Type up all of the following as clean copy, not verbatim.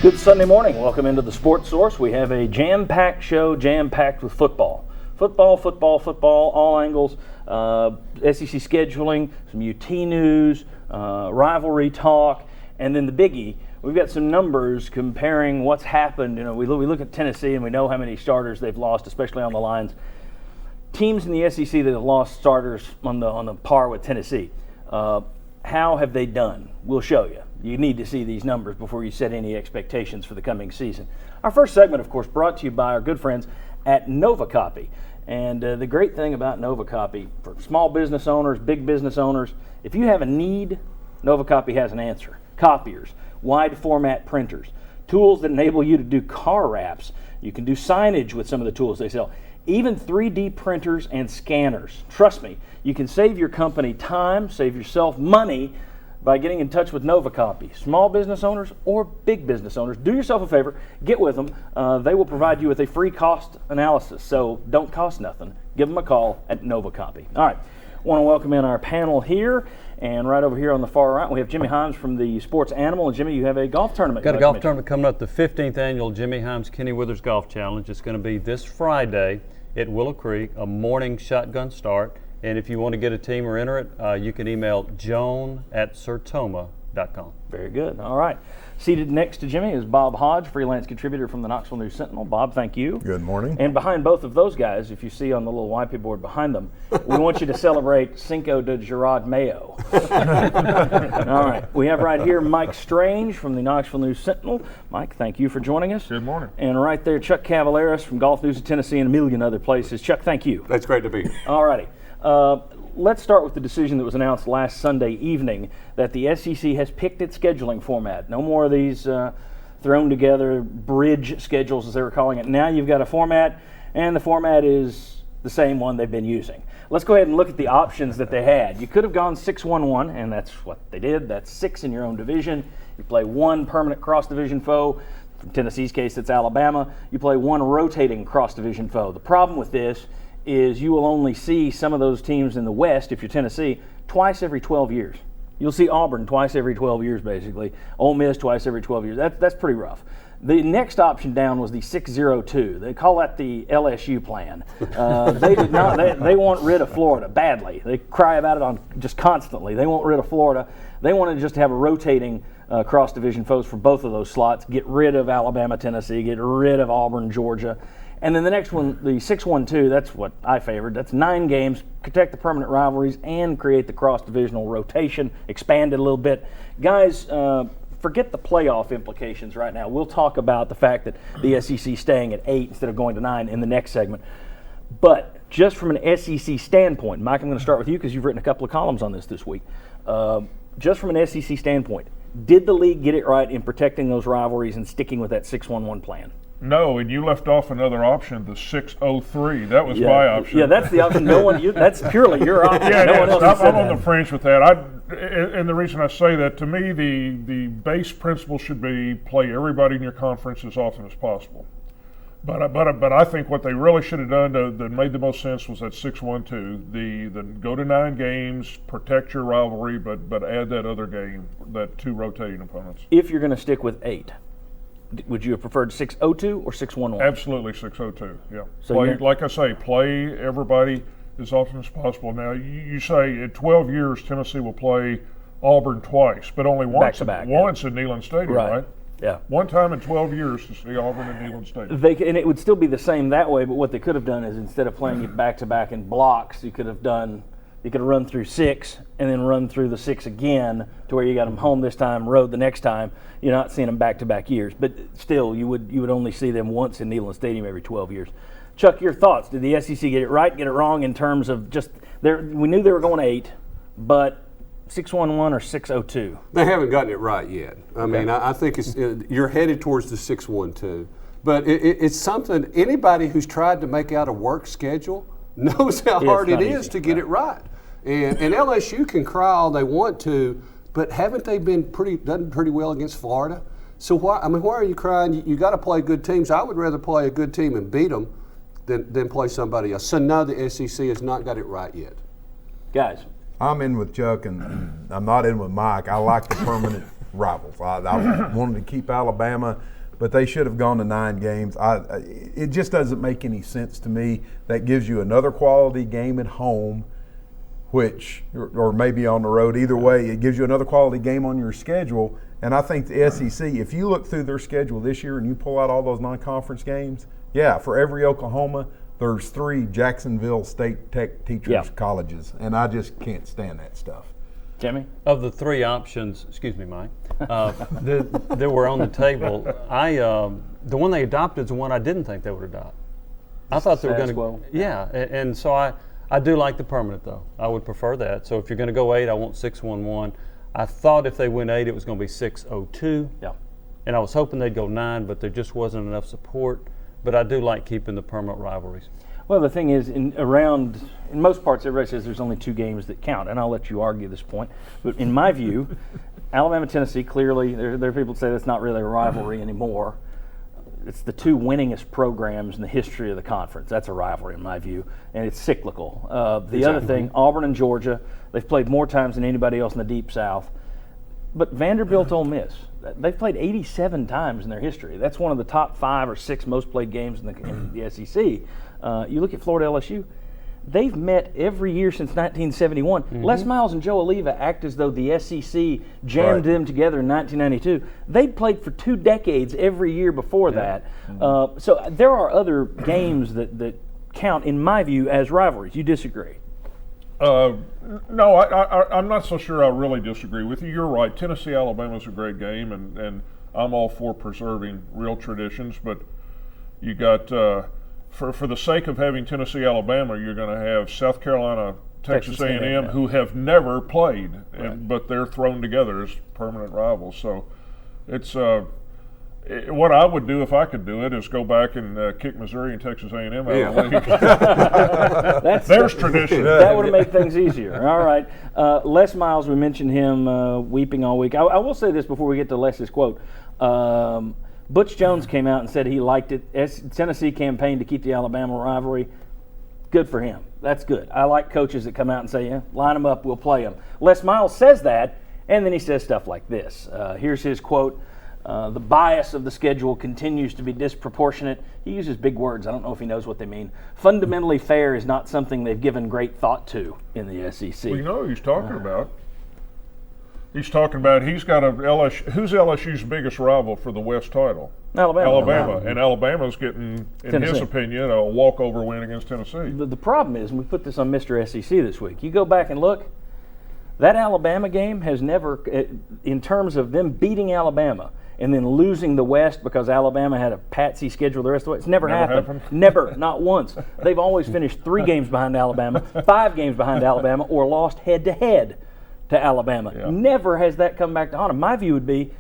Good Sunday morning. Welcome into the Sports Source. We have a jam-packed show, jam-packed with football. Football, all angles, SEC scheduling, some UT news, rivalry talk, and then the biggie. We've got some numbers comparing what's happened. You know, we look at Tennessee and we know how many starters they've lost, especially on the lines. Teams in the SEC that have lost starters on the par with Tennessee. How have they done? We'll show you. You need to see these numbers before you set any expectations for the coming season. Our first segment, of course, brought to you by our good friends at NovaCopy. And the great thing about NovaCopy, for small business owners, big business owners, if you have a need, NovaCopy has an answer. Copiers, wide format printers, tools that enable you to do car wraps. You can do signage with some of the tools they sell. Even 3D printers and scanners. Trust me, you can save your company time, save yourself money by getting in touch with NovaCopy. Small business owners or big business owners, do yourself a favor, get with them. They will provide you with a free cost analysis, so don't cost nothing. Give them a call at NovaCopy. All right, want to welcome in our panel here, and right over here on the far right, we have Jimmy Himes from the Sports Animal. And Jimmy, you have a golf tournament. Got a golf tournament coming up, the 15th annual Jimmy Himes Kenny Withers Golf Challenge. It's going to be this Friday at Willow Creek, a morning shotgun start. And if you want to get a team or enter it, you can email joan@sertoma.com. Very good. All right. Seated next to Jimmy is Bob Hodge, freelance contributor from the Knoxville News Sentinel. Bob, thank you. Good morning. And behind both of those guys, if you see on the little whiteboard behind them, we want you to celebrate Cinco de Gerard Mayo. All right. We have right here Mike Strange from the Knoxville News Sentinel. Mike, thank you for joining us. Good morning. And right there, Chuck Cavaleras from Golf News of Tennessee and a million other places. Chuck, thank you. That's great to be here. All righty. Let's start with the decision that was announced last Sunday evening that the SEC has picked its scheduling format. No more of these thrown together bridge schedules, as they were calling it. Now you've got a format, and the format is the same one they've been using. Let's go ahead and look at the options that they had. You could have gone 6-1-1, and that's what they did. That's 6 in your own division. You play one permanent cross-division foe. In Tennessee's case, it's Alabama. You play one rotating cross-division foe. The problem with this is you will only see some of those teams in the West, if you're Tennessee, twice every 12 years. You'll see Auburn twice every 12 years, basically. Ole Miss twice every 12 years. That's pretty rough. The next option down was the 6-0-2. They call that the LSU plan. They did not. They want rid of Florida badly. They cry about it on just constantly. They want rid of Florida. They wanted just to have a rotating cross-division foes for both of those slots. Get rid of Alabama, Tennessee. Get rid of Auburn, Georgia. And then the next one, the 6-1-2, that's what I favored. That's 9 games, protect the permanent rivalries, and create the cross-divisional rotation, expand it a little bit. Guys, forget the playoff implications right now. We'll talk about the fact that the SEC staying at 8 instead of going to 9 in the next segment. But just from an SEC standpoint, Mike, I'm going to start with you because you've written a couple of columns on this week. Just from an SEC standpoint, did the league get it right in protecting those rivalries and sticking with that 6-1-1 plan? No, and you left off another option, the 6-0-3. That was my option. Yeah, that's the option. That's purely your option. Yeah, no one else I'm on the fringe with that. And the reason I say that, to me, the base principle should be play everybody in your conference as often as possible. But I think what they really should have done that made the most sense was that 6-1-2. The go to 9 games, protect your rivalry, but add that other game, that 2 rotating opponents. If you're going to stick with 8. Would you have preferred 6-0-2 or 6-1-1? Absolutely 6-0-2, yeah. So like I say, play everybody as often as possible. Now, you say in 12 years, Tennessee will play Auburn twice, but only once at Neyland Stadium, right? Yeah. One time in 12 years to see Auburn at Neyland Stadium. And it would still be the same that way, but what they could have done is instead of playing it back-to-back in blocks, you could have run through 6 and then run through the 6 again to where you got them home this time, road the next time. You're not seeing them back-to-back years, but still you would only see them once in Neyland Stadium every 12 years. Chuck, your thoughts? Did the SEC get it right, get it wrong in terms of just we knew they were going 8, but 6-1-1 or 6-0-2? They haven't gotten it right yet. I mean, I think you're headed towards the 6-1-2, but it's something anybody who's tried to make out a work schedule knows how hard it is to get it right. And LSU can cry all they want to, but haven't they done pretty well against Florida? So why are you crying? You got to play good teams. I would rather play a good team and beat them than play somebody else. So no, the SEC has not got it right yet. Guys. I'm in with Chuck, and I'm not in with Mike. I like the rivals. I wanted to keep Alabama, but they should have gone to 9 games. It just doesn't make any sense to me. That gives you another quality game at home, or maybe on the road. Either way, it gives you another quality game on your schedule. And I think the SEC, if you look through their schedule this year and you pull out all those non-conference games, for every Oklahoma, there's 3 Jacksonville State Tech teachers colleges, and I just can't stand that stuff. Jimmy? Of the 3 options, excuse me, Mike, that were on the table, the one they adopted is the one I didn't think they would adopt. I thought they were going to, and so I do like the permanent though. I would prefer that. So if you're going to go 8, I want 6-1-1. I thought if they went 8, it was going to be 6-0-2. Yeah. And I was hoping they'd go 9, but there just wasn't enough support. But I do like keeping the permanent rivalries. Well, the thing is, in most parts, everybody says there's only 2 games that count, and I'll let you argue this point. But in my view, Alabama-Tennessee, clearly, there are people that say that's not really a rivalry anymore. It's the 2 winningest programs in the history of the conference. That's a rivalry in my view, and it's cyclical. The other thing, Auburn and Georgia, they've played more times than anybody else in the Deep South. But Vanderbilt, Ole Miss, they've played 87 times in their history. That's one of the top 5 or 6 most played games in the SEC. You look at Florida LSU, they've met every year since 1971. Mm-hmm. Les Miles and Joe Oliva act as though the SEC jammed them together in 1992. They'd played for 2 decades every year before that. Mm-hmm. So there are other games that count, in my view, as rivalries. You disagree? No, I'm not so sure I really disagree with you. You're right. Tennessee-Alabama is a great game, and I'm all for preserving real traditions. But you got, for the sake of having Tennessee-Alabama, you're going to have South Carolina, Texas A&M, who have never played, but they're thrown together as permanent rivals. So it's what I would do if I could do it is go back and kick Missouri and Texas A&M out of the league. There's tradition. That would have made things easier. All right. Les Miles, we mentioned him weeping all week. I will say this before we get to Les's quote. Butch Jones came out and said he liked it. Tennessee campaigned to keep the Alabama rivalry. Good for him. That's good. I like coaches that come out and say, line them up, we'll play them. Les Miles says that, and then he says stuff like this. Here's his quote. The bias of the schedule continues to be disproportionate. He uses big words. I don't know if he knows what they mean. Fundamentally fair is not something they've given great thought to in the SEC. Well, you know who he's talking about. He's talking about he's got who's LSU's biggest rival for the West title? Alabama. And Alabama's getting, in his opinion, a walkover win against Tennessee. The problem is, and we put this on Mr. SEC this week, you go back and look, that Alabama game has never, in terms of them beating Alabama, and then losing the West because Alabama had a patsy schedule the rest of the way. It's never happened. Never, not once. They've always finished 3 games behind Alabama, 5 games behind Alabama, or lost head-to-head to Alabama. Yeah. Never has that come back to haunt them. My view would be,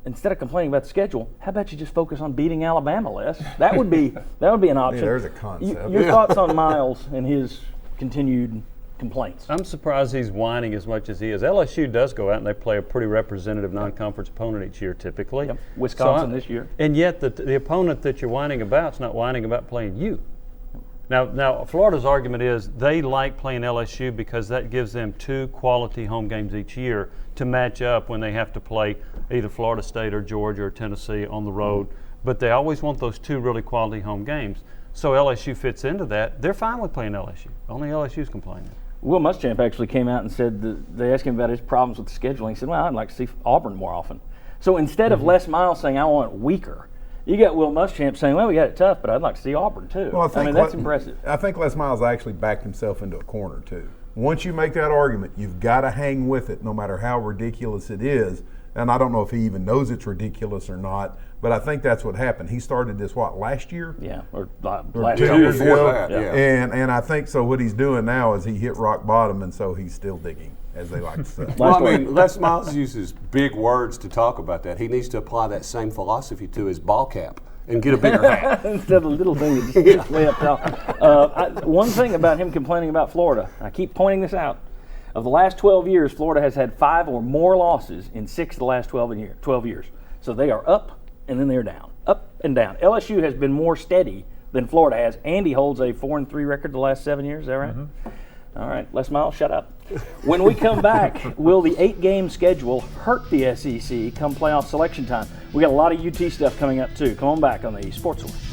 instead of complaining about the schedule, how about you just focus on beating Alabama, Les? That would be an option. There's a concept. Your thoughts on Miles and his continued complaints? I'm surprised he's whining as much as he is. LSU does go out and they play a pretty representative non-conference opponent each year typically. Yep. Wisconsin this year. And yet the opponent that you're whining about is not whining about playing you. Now Florida's argument is they like playing LSU because that gives them 2 quality home games each year to match up when they have to play either Florida State or Georgia or Tennessee on the road. But they always want those 2 really quality home games. So LSU fits into that. They're fine with playing LSU. Only LSU's complaining. Will Muschamp actually came out and said they asked him about his problems with the scheduling. He said, well, I'd like to see Auburn more often. So instead of Les Miles saying, I want it weaker, you got Will Muschamp saying, well, we got it tough, but I'd like to see Auburn too. Well, I mean, that's impressive. I think Les Miles actually backed himself into a corner too. Once you make that argument, you've got to hang with it no matter how ridiculous it is. And I don't know if he even knows it's ridiculous or not, but I think that's what happened. He started this, last year? Yeah, or last 2 years ago. Yeah. And I think so what he's doing now is he hit rock bottom, and so he's still digging, as they like to say. Well, I mean, Les Miles uses big words to talk about that. He needs to apply that same philosophy to his ball cap and get a bigger hat. Instead of the little thing that just gets way up top. One thing about him complaining about Florida, I keep pointing this out, of the last 12 years, Florida has had 5 or more losses in 6 of the last 12 years. So they are up and then they're down, up and down. LSU has been more steady than Florida has. Andy holds a 4-3 record the last 7 years. Is that right? All right, Les Miles, shut up. When we come back, will the 8-game schedule hurt the SEC come playoff selection time? We got a lot of UT stuff coming up too. Come on back on the Sports Source.